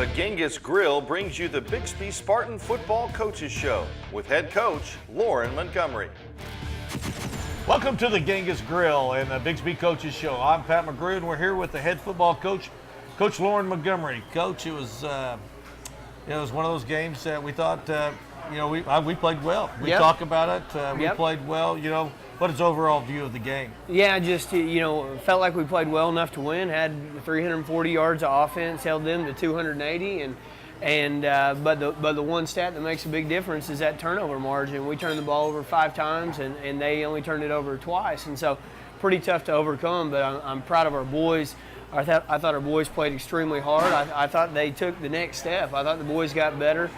The Genghis Grill brings you the Bixby Spartan Football Coaches Show with head coach Lauren Montgomery. Welcome to the Genghis Grill and the Bixby Coaches Show. I'm Pat McGrew, and we're here with the head football coach, Coach Lauren Montgomery. Coach, it was one of those games that we thought, we played well. We talk about it. We played well. What is the overall view of the game? Yeah, just, felt like we played well enough to win, had 340 yards of offense, held them to 280, but the one stat that makes a big difference is that turnover margin. We turned the ball over 5 times, and they only turned it over twice, and so pretty tough to overcome, but I'm proud of our boys. I thought our boys played extremely hard. I thought they took the next step. I thought the boys got better,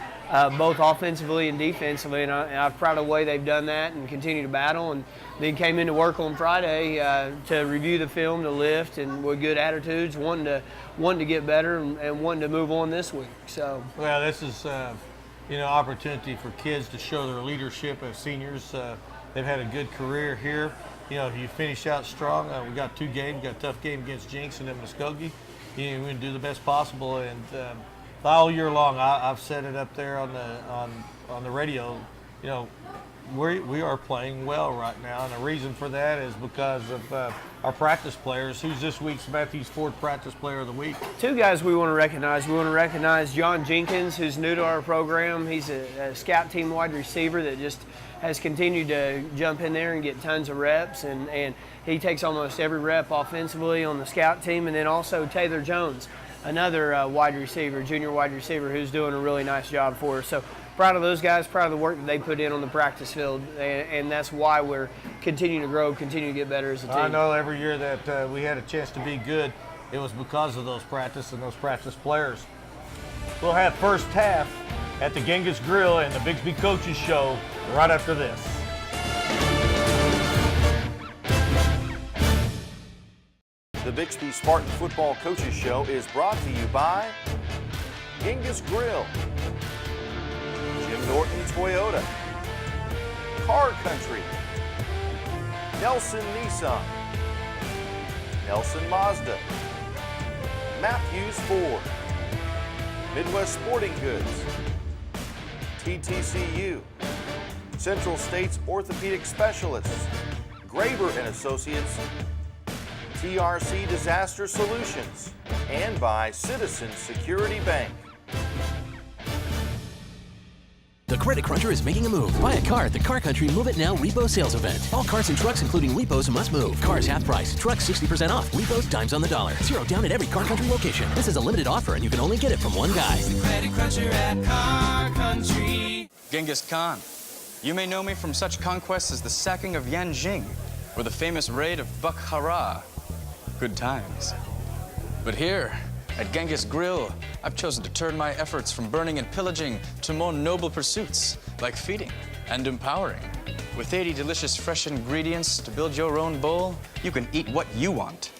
both offensively and defensively, and I'm proud of the way they've done that and continue to battle. And then came into work on Friday to review the film, to lift, and with good attitudes, wanting to get better and wanting to move on this week. So, well, this is opportunity for kids to show their leadership as seniors. They've had a good career here. You finish out strong. We got 2 games. We got a tough game against Jinx and then Muskogee. We're going to do the best possible. And all year long, I've said it up there on the radio. We are playing well right now, and the reason for that is because of our practice players. Who's this week's Matthews Ford Practice Player of the Week? 2 guys we want to recognize. We want to recognize John Jenkins, who's new to our program. He's a scout team wide receiver that just has continued to jump in there and get tons of reps, and he takes almost every rep offensively on the scout team. And then also Taylor Jones, another junior wide receiver, who's doing a really nice job for us. So proud of those guys, proud of the work that they put in on the practice field, and that's why we're continuing to grow, continue to get better as a team. I know every year that we had a chance to be good, it was because of those practice and those practice players. We'll have first half at the Genghis Grill and the Bixby Coaches Show right after this. The Bixby Spartan Football Coaches Show is brought to you by Genghis Grill, Jim Norton Toyota, Car Country, Nelson Nissan, Nelson Mazda, Matthews Ford, Midwest Sporting Goods, TTCU, Central States Orthopedic Specialists, Graber and Associates, TRC Disaster Solutions, and by Citizens Security Bank. The Credit Cruncher is making a move. Buy a car at the Car Country Move It Now Repo Sales Event. All cars and trucks, including repos, must move. Cars half price, trucks 60% off, repos dimes on the dollar. 0 down at every Car Country location. This is a limited offer, and you can only get it from one guy. The Credit Cruncher at Car Country. Genghis Khan. You may know me from such conquests as the sacking of Yanjing or the famous raid of Bukhara. Good times. But here, at Genghis Grill, I've chosen to turn my efforts from burning and pillaging to more noble pursuits, like feeding and empowering. With 80 delicious fresh ingredients to build your own bowl, you can eat what you want.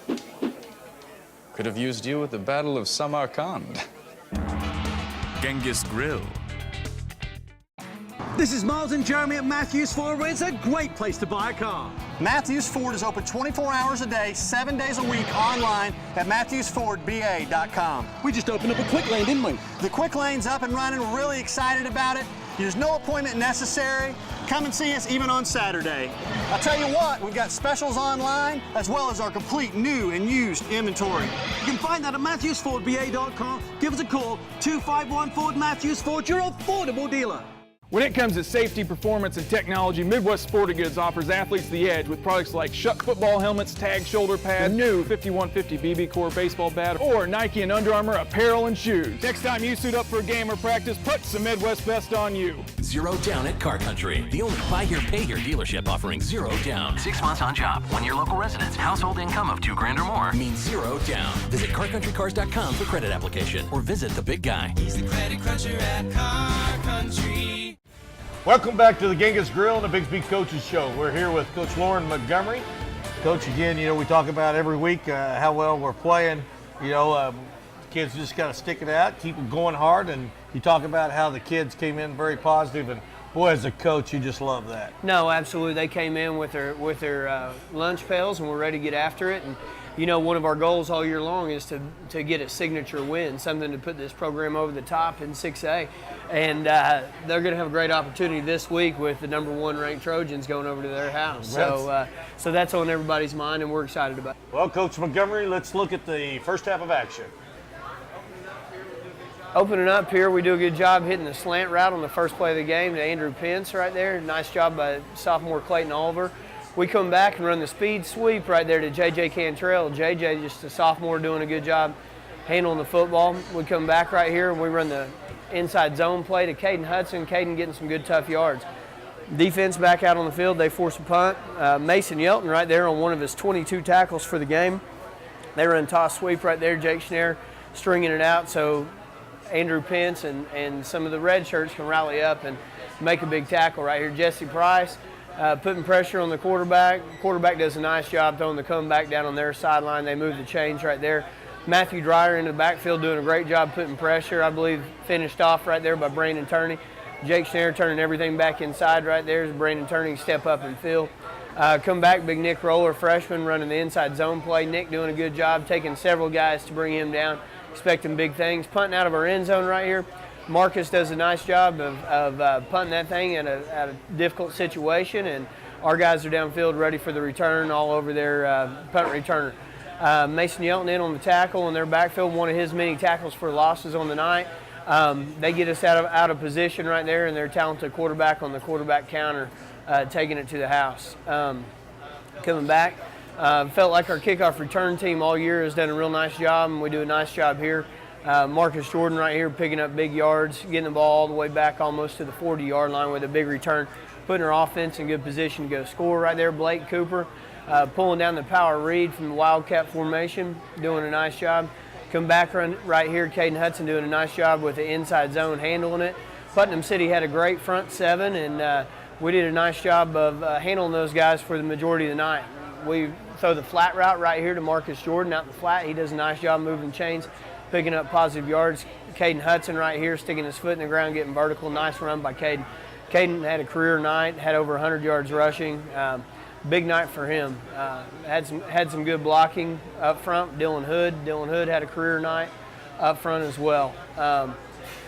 Could have used you at the Battle of Samarkand. Genghis Grill. This is Miles and Jeremy at Matthews Ford, where it's a great place to buy a car. Matthews Ford is open 24 hours a day, 7 days a week online at MatthewsFordBA.com. We just opened up a quick lane, didn't we? The quick lane's up and running. We're really excited about it. There's no appointment necessary. Come and see us even on Saturday. I'll tell you what, we've got specials online as well as our complete new and used inventory. You can find that at MatthewsFordBA.com. Give us a call, 251 Ford Matthews Ford, your affordable dealer. When it comes to safety, performance, and technology, Midwest Sporting Goods offers athletes the edge with products like Shuck football helmets, Tag shoulder pads, new 5150 BB Core baseball bat, or Nike and Under Armour apparel and shoes. Next time you suit up for a game or practice, put some Midwest best on you. 0 down at Car Country. The only buy here, pay here dealership offering 0 down. 6 months on job, 1 year local residence, household income of $2,000 or more means 0 down. Visit CarCountryCars.com for credit application or visit the big guy. He's the Credit Cruncher at Car Country. Welcome back to the Genghis Grill and the Bixby Coaches Show. We're here with Coach Lauren Montgomery. Coach, again, we talk about every week how well we're playing. Kids just got to stick it out, keep it going hard, and you talk about how the kids came in very positive and Boy, as a coach, you just love that. No, absolutely. They came in with their lunch pails and we're ready to get after it. And you know, one of our goals all year long is to get a signature win, something to put this program over the top in 6A. And they're going to have a great opportunity this week with the #1 ranked Trojans going over to their house. So that's on everybody's mind, and we're excited about it. Well, Coach Montgomery, let's look at the first half of action. Opening up here, we do a good job hitting the slant route on the first play of the game to Andrew Pence right there. Nice job by sophomore Clayton Oliver. We come back and run the speed sweep right there to J.J. Cantrell. J.J. just a sophomore doing a good job handling the football. We come back right here and we run the inside zone play to Caden Hudson. Caden getting some good tough yards. Defense back out on the field. They force a punt. Mason Yelton right there on one of his 22 tackles for the game. They run toss sweep right there. Jake Schneer stringing it out so Andrew Pence and some of the red shirts can rally up and make a big tackle right here. Jesse Price putting pressure on the quarterback. Quarterback does a nice job throwing the comeback down on their sideline. They move the chains right there. Matthew Dreyer in the backfield doing a great job putting pressure. I believe finished off right there by Brandon Turney. Jake Schneer turning everything back inside right there as Brandon Turney step up and fill. Come back, big Nick Roller, freshman, running the inside zone play. Nick doing a good job, taking several guys to bring him down, expecting big things. Punting out of our end zone right here. Marcus does a nice job of punting that thing at a difficult situation, and our guys are downfield ready for the return all over their punt returner. Mason Yelton in on the tackle in their backfield, one of his many tackles for losses on the night. They get us out of position right there, and their talented quarterback on the quarterback counter taking it to the house. Coming back, felt like our kickoff return team all year has done a real nice job, and we do a nice job here. Marcus Jordan right here picking up big yards, getting the ball all the way back almost to the 40-yard line with a big return, putting our offense in good position to go score right there. Blake Cooper pulling down the power read from the Wildcat formation, doing a nice job. Come back right here, Caden Hudson doing a nice job with the inside zone, handling it. Putnam City had a great front seven, and we did a nice job of handling those guys for the majority of the night. We throw the flat route right here to Marcus Jordan out the flat. He does a nice job moving chains, picking up positive yards. Caden Hudson right here sticking his foot in the ground, getting vertical. Nice run by Caden. Caden had a career night, had over 100 yards rushing. Big night for him. Had some good blocking up front. Dylan Hood had a career night up front as well.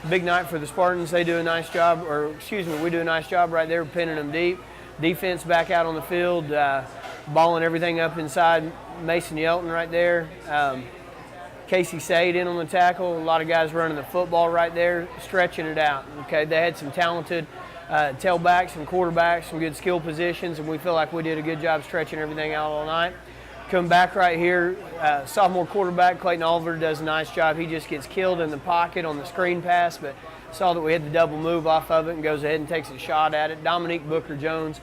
Big night for the Spartans. They do a nice job, we do a nice job right there pinning them deep. Defense back out on the field, balling everything up inside. Mason Yelton right there. Casey Sade in on the tackle. A lot of guys running the football right there, stretching it out. Okay, they had some talented tailbacks and quarterbacks, some good skill positions, and we feel like we did a good job stretching everything out all night. Come back right here, sophomore quarterback Clayton Oliver does a nice job. He just gets killed in the pocket on the screen pass, but saw that we had the double move off of it and goes ahead and takes a shot at it. Dominique Booker-Jones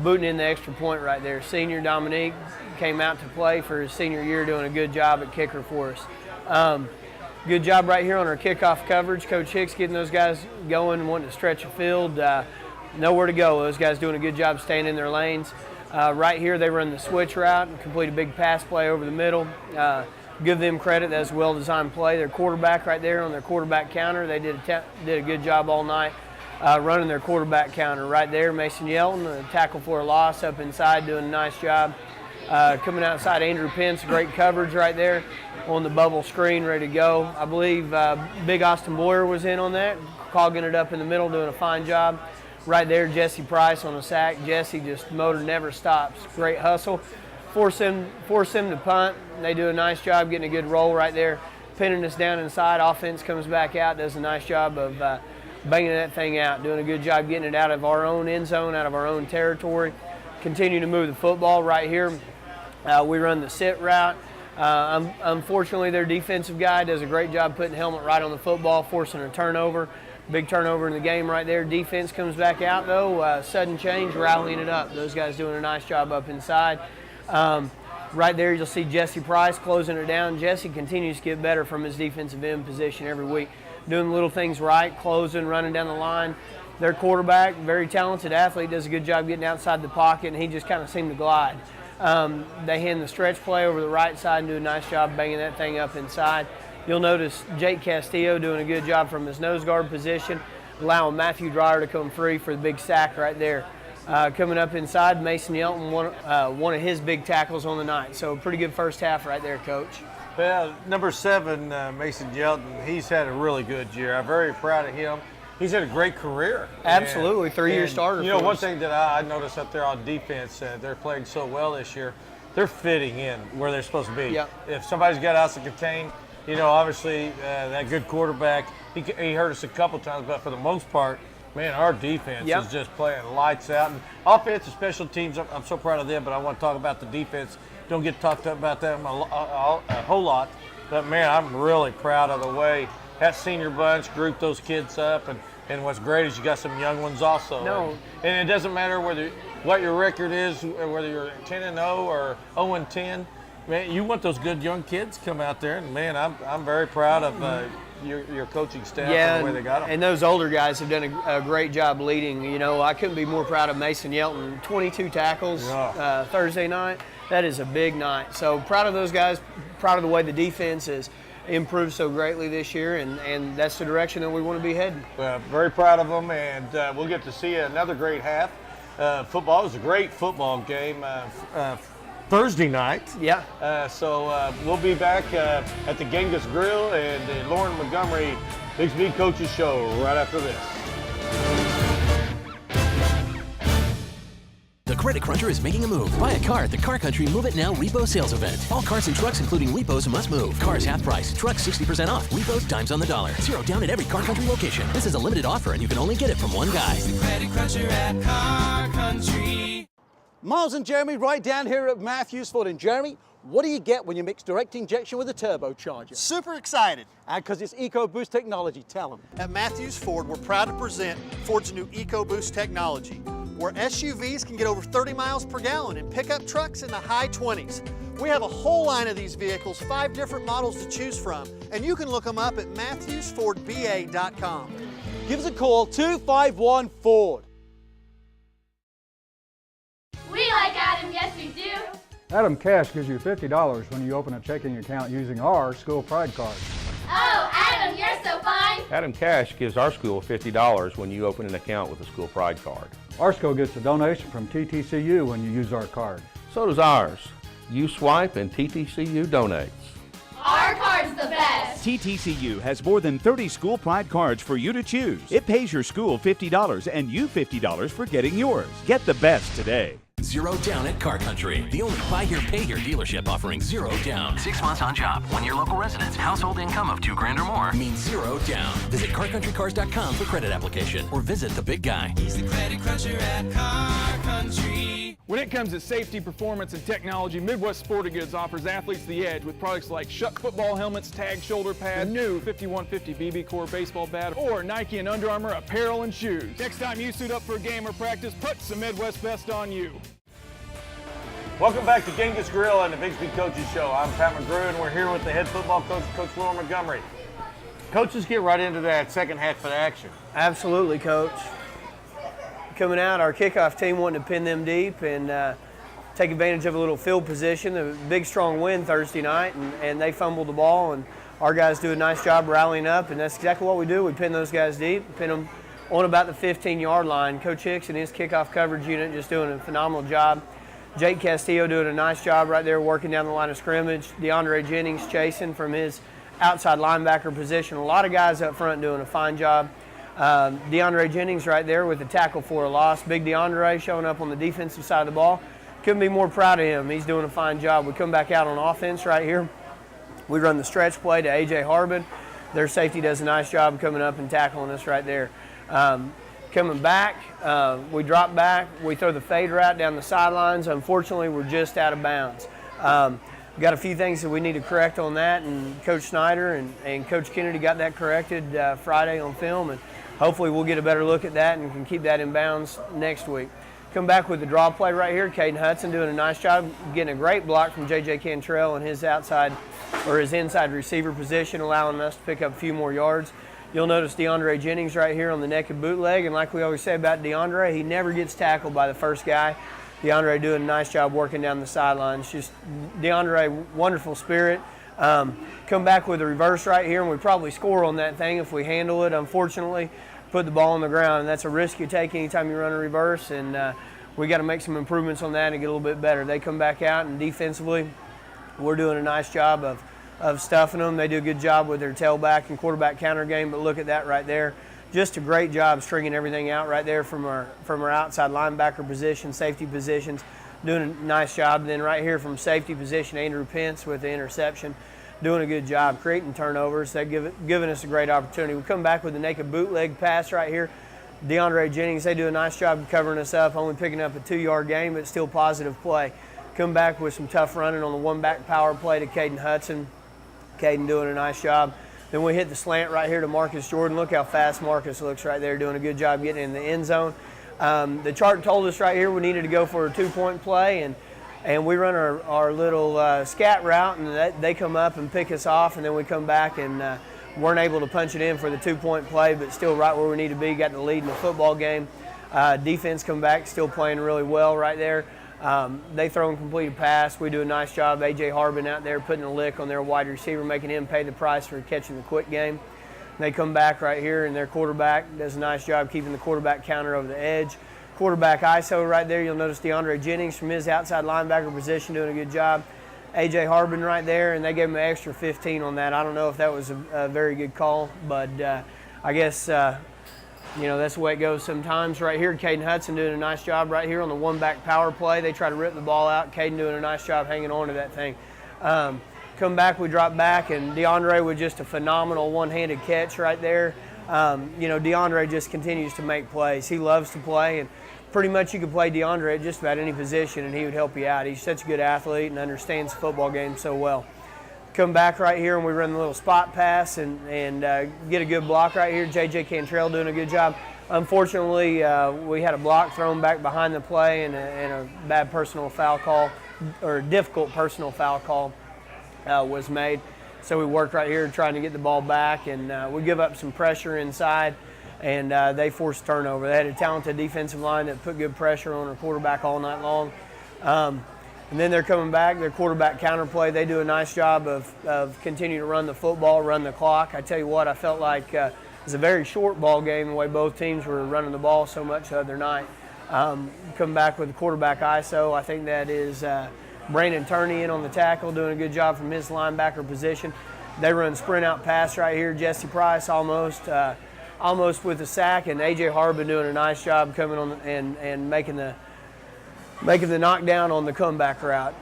booting in the extra point right there. Senior Dominique came out to play for his senior year, doing a good job at kicker for us. Good job right here on our kickoff coverage. Coach Hicks getting those guys going, wanting to stretch the field. Nowhere to go. Those guys doing a good job staying in their lanes. Right here they run the switch route and complete a big pass play over the middle. Give them credit. That's a well-designed play. Their quarterback right there on their quarterback counter, they did a good job all night running their quarterback counter. Right there, Mason Yelton, a tackle for a loss up inside, doing a nice job. Coming outside, Andrew Pence, great coverage right there on the bubble screen, ready to go. I believe Big Austin Boyer was in on that, clogging it up in the middle, doing a fine job. Right there, Jesse Price on a sack. Jesse just motor never stops. Great hustle. Force him to punt. They do a nice job getting a good roll right there, pinning us down inside. Offense comes back out, does a nice job of banging that thing out, doing a good job getting it out of our own end zone, out of our own territory. Continue to move the football right here. We run the sit route. Unfortunately, their defensive guy does a great job putting the helmet right on the football, forcing a turnover. Big turnover in the game right there. Defense comes back out, though. Sudden change, rallying it up. Those guys doing a nice job up inside. Right there, you'll see Jesse Price closing it down. Jesse continues to get better from his defensive end position every week, doing little things right, closing, running down the line. Their quarterback, very talented athlete, does a good job getting outside the pocket, and he just kind of seemed to glide. They hand the stretch play over the right side and do a nice job banging that thing up inside. You'll notice Jake Castillo doing a good job from his nose guard position. allowing Matthew Dreyer to come free for the big sack right there. Coming up inside, Mason Yelton, one of his big tackles on the night. So pretty good first half right there, Coach. Well, number 7, Mason Yelton, he's had a really good year. I'm very proud of him. He's had a great career. Absolutely, 3-year starter. You know, one thing that I noticed up there on defense, they're playing so well this year. They're fitting in where they're supposed to be. Yep. If somebody's got outs to contain, you know, obviously that good quarterback, he hurt us a couple times, but for the most part, man, our defense is just playing lights out. And offense and special teams, I'm so proud of them, but I want to talk about the defense. Don't get talked about them a whole lot. But, man, I'm really proud of the way that senior bunch grouped those kids up. And what's great is you got some young ones also. No. And it doesn't matter what your record is, whether you're 10-0 or 0-10. Man, you want those good young kids to come out there. And, man, I'm very proud of your coaching staff and the way they got them. And those older guys have done a great job leading. You know, I couldn't be more proud of Mason Yelton. 22 tackles Thursday night. That is a big night. So proud of those guys, proud of the way the defense has improved so greatly this year, and that's the direction that we want to be heading. Very proud of them, and we'll get to see another great half. Football was a great football game Thursday night. Yeah. So we'll be back at the Genghis Grill and the Lauren Montgomery Bixby Coaches Show right after this. The Credit Cruncher is making a move. Buy a car at the Car Country Move It Now Repo Sales Event. All cars and trucks, including repos, must move. Cars half price. Trucks 60% off. Repos dimes on the dollar. Zero down at every Car Country location. This is a limited offer, and you can only get it from one guy. It's the Credit Cruncher at Car Country. Miles and Jeremy right down here at Matthews Ford. And Jeremy, what do you get when you mix direct injection with a turbocharger? Super excited. And because it's EcoBoost technology, tell them. At Matthews Ford, we're proud to present Ford's new EcoBoost technology, where SUVs can get over 30 miles per gallon and pickup trucks in the high 20s. We have a whole line of these vehicles, 5 different models to choose from, and you can look them up at MatthewsFordBA.com. Give us a call, 251-FORD. We like Adam, yes we do. Adam Cash gives you $50 when you open a checking account using our school pride card. Oh, Adam, you're so fine. Adam Cash gives our school $50 when you open an account with a school pride card. Our school gets a donation from TTCU when you use our card. So does ours. You swipe and TTCU donates. Our card's the best. TTCU has more than 30 school pride cards for you to choose. It pays your school $50 and you $50 for getting yours. Get the best today. Zero down at Car Country. The only buy here, pay here dealership offering zero down. 6 months on job, 1 year local residence, household income of $2,000 or more means zero down. Visit CarCountryCars.com for credit application or visit the big guy. He's the Credit Cruncher at Car Country. When it comes to safety, performance, and technology, Midwest Sporting Goods offers athletes the edge with products like Shuck football helmets, tag shoulder pads, new 5150 BB Core baseball bat, or Nike and Under Armour apparel and shoes. Next time you suit up for a game or practice, put some Midwest best on you. Welcome back to Genghis Grill and the Bixby Coaches Show. I'm Pat McGrew, and we're here with the head football coach, Coach Lauren Montgomery. Coaches, get right into that second half of action. Absolutely, Coach. Coming out, our kickoff team wanted to pin them deep and take advantage of a little field position. A big, strong win Thursday night, and they fumbled the ball, and our guys do a nice job rallying up, and that's exactly what we do. We pin those guys deep, pin them on about the 15-yard line. Coach Hicks and his kickoff coverage unit just doing a phenomenal job. Jake Castillo doing a nice job right there working down the line of scrimmage. DeAndre Jennings chasing from his outside linebacker position. A lot of guys up front doing a fine job. DeAndre Jennings right there with the tackle for a loss. Big DeAndre showing up on the defensive side of the ball. Couldn't be more proud of him. He's doing a fine job. We come back out on offense right here. We run the stretch play to A.J. Harbin. Their safety does a nice job coming up and tackling us right there. Coming back, we drop back. We throw the fade route down the sidelines. Unfortunately, we're just out of bounds. Got a few things that we need to correct on that, and Coach Snyder and Coach Kennedy got that corrected Friday on film, and hopefully we'll get a better look at that and can keep that in bounds next week. Come back with the draw play right here. Caden Hudson doing a nice job, getting a great block from J.J. Cantrell in his outside or his inside receiver position, allowing us to pick up a few more yards. You'll notice DeAndre Jennings right here on the naked bootleg, and like we always say about DeAndre, he never gets tackled by the first guy. DeAndre doing a nice job working down the sidelines. Just DeAndre, wonderful spirit. Come back with a reverse right here, and we probably score on that thing if we handle it. Unfortunately, put the ball on the ground, and that's a risk you take anytime you run a reverse, and we got to make some improvements on that and get a little bit better. They come back out, and defensively, we're doing a nice job of stuffing them. They do a good job with their tailback and quarterback counter game, but look at that right there. Just a great job stringing everything out right there from our outside linebacker position, safety positions, doing a nice job. Then right here from safety position, Andrew Pence with the interception, doing a good job creating turnovers. They've given us a great opportunity. We come back with a naked bootleg pass right here. DeAndre Jennings, they do a nice job of covering us up, only picking up a 2-yard gain, but still positive play. Come back with some tough running on the one-back power play to Caden Hudson. Caden doing a nice job. Then we hit the slant right here to Marcus Jordan. Look how fast Marcus looks right there, doing a good job getting in the end zone. The chart told us right here we needed to go for a 2-point play, and we run our little scat route, and they come up and pick us off, and then we come back and weren't able to punch it in for the 2-point play, but still right where we need to be, got the lead in the football game. Defense come back, still playing really well right there. They throw and complete a pass. We do a nice job. A.J. Harbin out there putting a lick on their wide receiver, making him pay the price for catching the quick game. They come back right here, and their quarterback does a nice job keeping the quarterback counter over the edge. Quarterback ISO right there. You'll notice DeAndre Jennings from his outside linebacker position doing a good job. A.J. Harbin right there, and they gave him an extra 15 on that. I don't know if that was a very good call, but I guess that's the way it goes sometimes. Right here, Caden Hudson doing a nice job right here on the one-back power play. They try to rip the ball out. Caden doing a nice job hanging on to that thing. Come back, we drop back, and DeAndre with just a phenomenal one-handed catch right there. DeAndre just continues to make plays. He loves to play, and pretty much you could play DeAndre at just about any position, and he would help you out. He's such a good athlete and understands the football game so well. Come back right here, and we run the little spot pass and get a good block right here. J.J. Cantrell doing a good job. Unfortunately, we had a block thrown back behind the play and a bad personal foul call, or a difficult personal foul call was made. So we worked right here trying to get the ball back, and we give up some pressure inside, and they forced turnover. They had a talented defensive line that put good pressure on our quarterback all night long. And then they're coming back, their quarterback counterplay. They do a nice job of continuing to run the football, run the clock. I tell you what, I felt like it was a very short ball game the way both teams were running the ball so much the other night. Come back with the quarterback ISO. I think that is Brandon Turney in on the tackle, doing a good job from his linebacker position. They run sprint out pass right here. Jesse Price almost with the sack, and A.J. Harbin doing a nice job coming on and making the knockdown on the comeback route.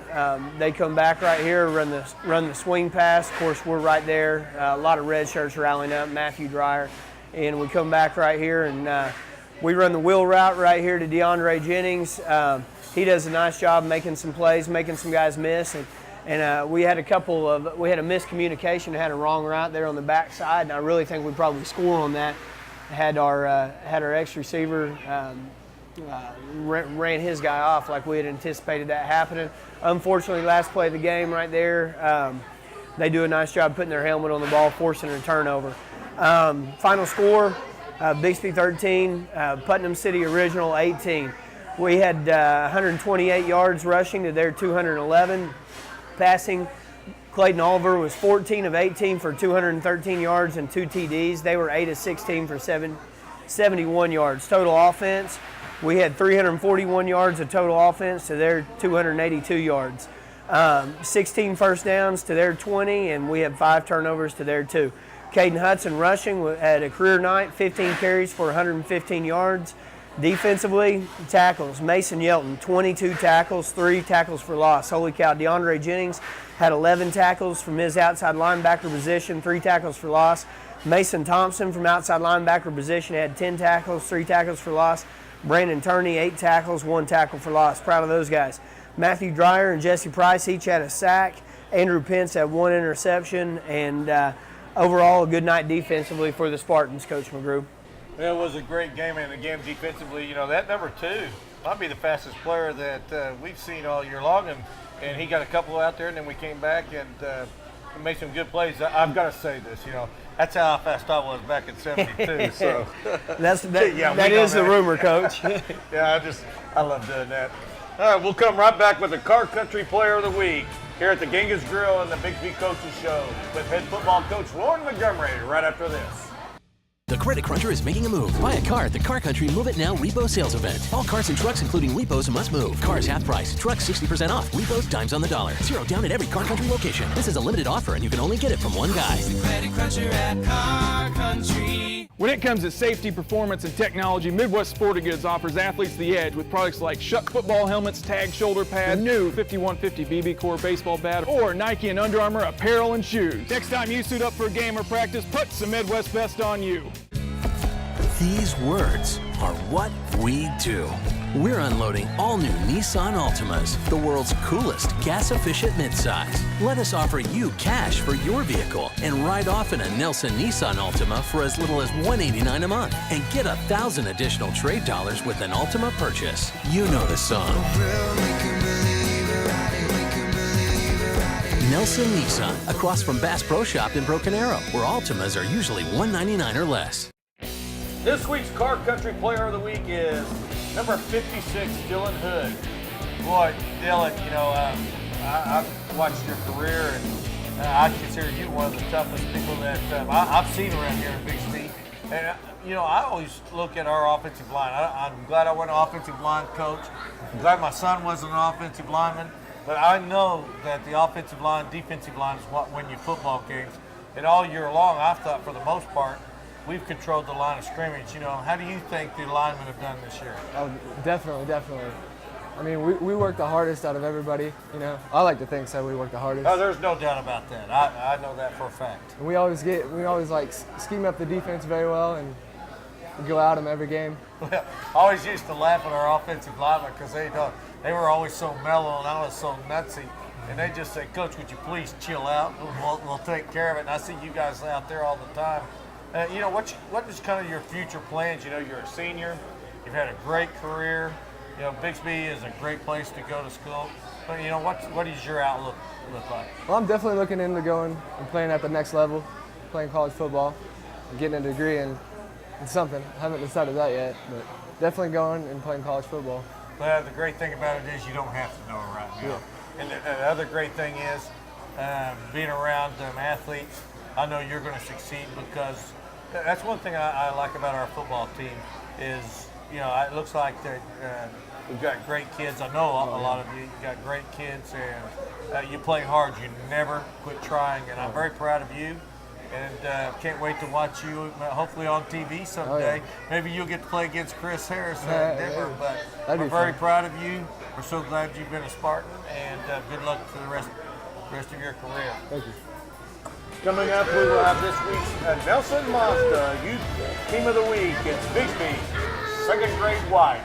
They come back right here, run the swing pass. Of course, we're right there. A lot of red shirts rallying up, Matthew Dreyer. And we come back right here, and we run the wheel route right here to DeAndre Jennings. He does a nice job making some plays, making some guys miss. And we had a miscommunication, had a wrong route there on the backside, and I really think we probably score on that. Had our ex-receiver ran his guy off like we had anticipated that happening. Unfortunately, last play of the game right there, they do a nice job putting their helmet on the ball, forcing a turnover. Final score, Bixby 13, Putnam City Original 18. We had 128 yards rushing to their 211. Passing, Clayton Oliver was 14 of 18 for 213 yards and 2 TDs. They were 8 of 16 for 71 yards. Total offense, we had 341 yards of total offense to their 282 yards. 16 first downs to their 20, and we had 5 turnovers to their 2. Caden Hudson rushing had a career night, 15 carries for 115 yards. Defensively, tackles, Mason Yelton, 22 tackles, 3 tackles for loss. Holy cow, DeAndre Jennings had 11 tackles from his outside linebacker position, 3 tackles for loss. Mason Thompson from outside linebacker position had 10 tackles, 3 tackles for loss. Brandon Turney, 8 tackles, 1 tackle for loss. Proud of those guys. Matthew Dreyer and Jesse Price each had a sack. Andrew Pence had 1 interception, and overall a good night defensively for the Spartans, Coach McGrew. Well, it was a great game, and again, defensively, that number 2 might be the fastest player that we've seen all year long, and he got a couple out there, and then we came back and made some good plays. I've got to say this, that's how fast I was back in '72. So that is the rumor, Coach. Yeah, I love doing that. All right, we'll come right back with the Car Country Player of the Week here at the Genghis Grill and the Bixby Coaches Show with head football coach Lauren Montgomery right after this. The Credit Cruncher is making a move. Buy a car at the Car Country Move It Now Repo Sales Event. All cars and trucks, including repos, must move. Cars half price, trucks 60% off, repos dimes on the dollar. Zero down at every Car Country location. This is a limited offer, and you can only get it from one guy. The Credit Cruncher at Car Country. When it comes to safety, performance, and technology, Midwest Sporting Goods offers athletes the edge with products like Shuck football helmets, tag shoulder pads, new 5150 BB Core baseball bat, or Nike and Under Armour apparel and shoes. Next time you suit up for a game or practice, put some Midwest best on you. These words are what we do. We're unloading all new Nissan Altimas, the world's coolest gas-efficient midsize. Let us offer you cash for your vehicle and ride off in a Nelson Nissan Altima for as little as $189 a month and get 1,000 additional trade dollars with an Altima purchase. You know the song. Nelson Nissan, across from Bass Pro Shop in Broken Arrow, where Altimas are usually $199 or less. This week's Car Country Player of the Week is number 56, Dylan Hood. Boy, Dylan, you know, I've watched your career, and I consider you one of the toughest people that I've seen around here in Bixby. And, you know, I always look at our offensive line. I'm glad I wasn't an offensive line coach. I'm glad my son wasn't an offensive lineman. But I know that the offensive line, defensive line is what win you football games. And all year long, I've thought for the most part, we've controlled the line of scrimmage. You know, how do you think the linemen have done this year? Oh, definitely. I mean, we work the hardest out of everybody. You know, I like to think so. We work the hardest. Oh, there's no doubt about that. I know that for a fact. And we always like scheme up the defense very well and go at them every game. Well, I always used to laugh at our offensive linemen because they were always so mellow and I was so nutsy. And they just say, Coach, would you please chill out? We'll take care of it. And I see you guys out there all the time. You know, what is kind of your future plans? You know, you're a senior. You've had a great career. You know, Bixby is a great place to go to school. But, you know, what does your outlook look like? Well, I'm definitely looking into going and playing at the next level, playing college football, and getting a degree in something. I haven't decided that yet, but definitely going and playing college football. Well, the great thing about it is you don't have to know it right now. Yeah. And the other great thing is being around athletes. I know you're going to succeed because that's one thing I like about our football team is, you know, it looks like that we've got great kids. I know a lot of you got great kids, and you play hard. You never quit trying, and I'm very proud of you. And can't wait to watch you, hopefully on TV someday. Oh, yeah. Maybe you'll get to play against Chris Harris in Denver. But we're very proud of you. We're so glad you've been a Spartan, and good luck for the rest of your career. Thank you. Coming up, we will have this week's Nelson Mazda Youth Team of the Week. It's Bixby, second grade white.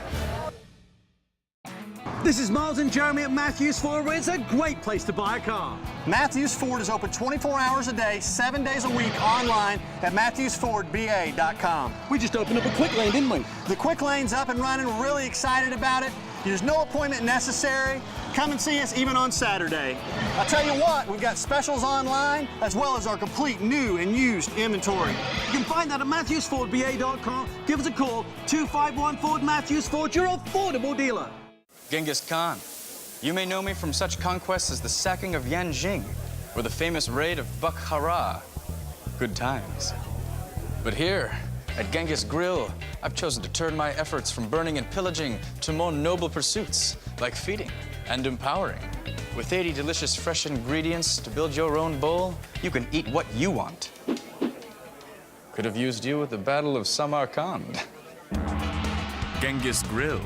This is Miles and Jeremy at Matthews Ford, where it's a great place to buy a car. Matthews Ford is open 24 hours a day, 7 days a week online at MatthewsFordBA.com. We just opened up a quick lane, didn't we? The quick lane's up and running. We're really excited about it. There's no appointment necessary. Come and see us even on Saturday. I'll tell you what, we've got specials online as well as our complete new and used inventory. You can find that at MatthewsFordBA.com. Give us a call, 251 Ford Matthews Ford, your affordable dealer. Genghis Khan. You may know me from such conquests as the sacking of Yanjing or the famous raid of Bukhara. Good times. But here, at Genghis Grill, I've chosen to turn my efforts from burning and pillaging to more noble pursuits like feeding and empowering. With 80 delicious fresh ingredients to build your own bowl, you can eat what you want. Could have used you at the Battle of Samarkand. Genghis Grill.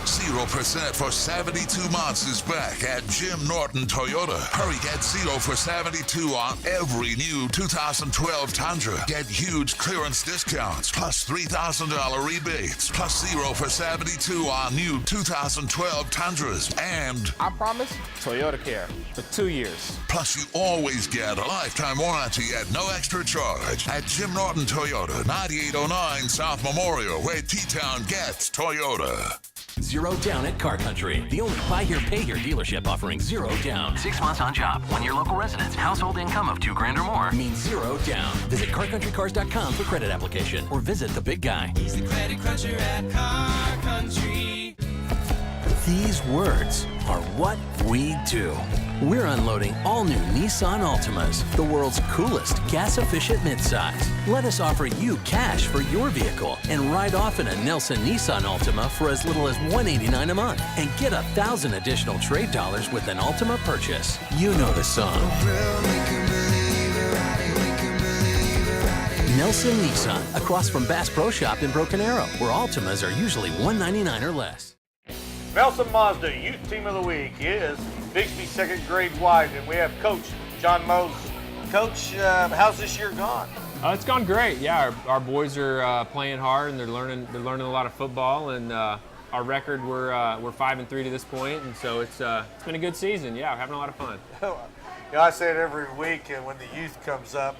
0% for 72 months is back at Jim Norton Toyota. Hurry, get 0 for 72 on every new 2012 Tundra. Get huge clearance discounts, plus $3,000 rebates, plus 0 for 72 on new 2012 Tundras. And I promise Toyota Care for 2 years. Plus, you always get a lifetime warranty at no extra charge at Jim Norton Toyota, 9809 South Memorial, where T-Town gets Toyota. 0 down at Car Country. The only buy here, pay here dealership offering 0 down. 6 months on job, 1 year local residence, household income of $2,000 or more means 0 down. Visit CarCountryCars.com for credit application or visit the big guy. He's the credit cruncher at Car Country. These words are what we do. We're unloading all new Nissan Altimas, the world's coolest gas-efficient midsize. Let us offer you cash for your vehicle and ride off in a Nelson Nissan Altima for as little as $189 a month and get 1,000 additional trade dollars with an Altima purchase. You know the song. Nelson Nissan, across from Bass Pro Shop in Broken Arrow, where Altimas are usually $199 or less. Nelson Mazda Youth Team of the Week is Bixby second grade wide, and we have Coach John Moses. Coach, how's this year gone? It's gone great. Yeah, our boys are playing hard and they're learning a lot of football. And our record, we're 5-3 to this point, and so it's been a good season. Yeah, we're having a lot of fun. I say it every week, and when the youth comes up,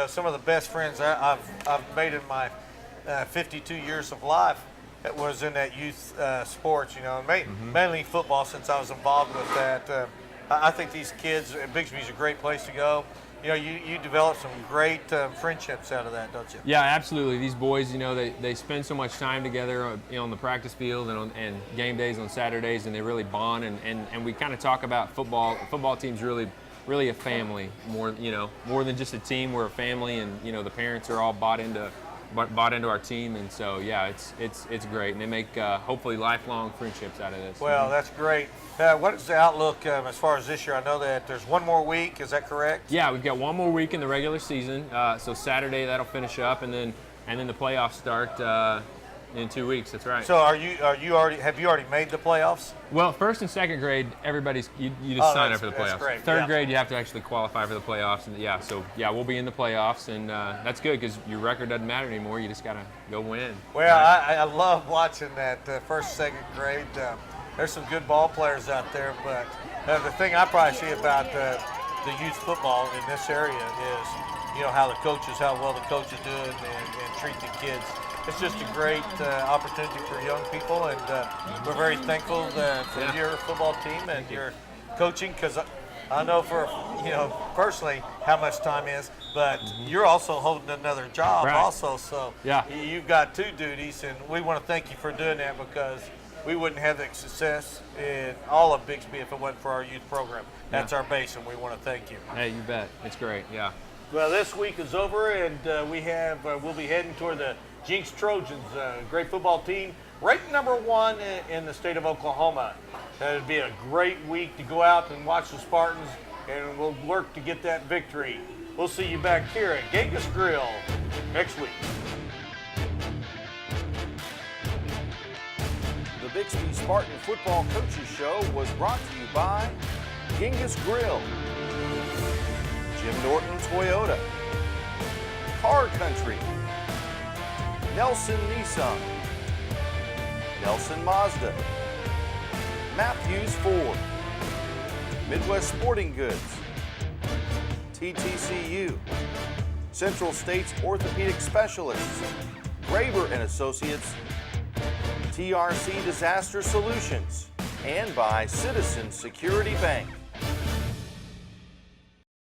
some of the best friends I've made in my 52 years of life. It was in that youth sports, mainly football since I was involved with that. I think these kids, Bixby's a great place to go. You develop some great friendships out of that, don't you? Yeah, absolutely. These boys, they spend so much time together on the practice field and game days on Saturdays, and they really bond. And we kind of talk about football. Football team's really a family, more than just a team. We're a family, and the parents are all bought into our team, and so yeah, it's great, and they make hopefully lifelong friendships out of this. Well, that's great. What is the outlook as far as this year? I know that there's one more week. Is that correct? Yeah, we've got one more week in the regular season. So Saturday that'll finish up, and then the playoffs start in 2 weeks. That's right. So have you already made the playoffs? Well, first and second grade, you just sign up for the playoffs. That's great. Third grade, you have to actually qualify for the playoffs, and we'll be in the playoffs, and that's good because your record doesn't matter anymore. You just gotta go win. Well, right? I love watching that first, second grade. There's some good ball players out there, but the thing I probably see about the youth football in this area is, how well the coaches do it and treat the kids. It's just a great opportunity for young people, and we're very thankful for your football team and your coaching, because I know personally how much time is, but you're also holding another job also, so you've got two duties, and we want to thank you for doing that, because we wouldn't have the success in all of Bixby if it wasn't for our youth program. That's our base, and we want to thank you. Hey, you bet. It's great, yeah. Well, this week is over, and we'll be heading toward the Jinx Trojans, great football team, ranked #1 in the state of Oklahoma. It'll be a great week to go out and watch the Spartans, and we'll work to get that victory. We'll see you back here at Genghis Grill next week. The Bixby Spartan Football Coaches Show was brought to you by Genghis Grill, Jim Norton Toyota, Car Country, Nelson Nissan, Nelson Mazda, Matthews Ford, Midwest Sporting Goods, TTCU, Central States Orthopedic Specialists, Graber and Associates, TRC Disaster Solutions, and by Citizens Security Bank.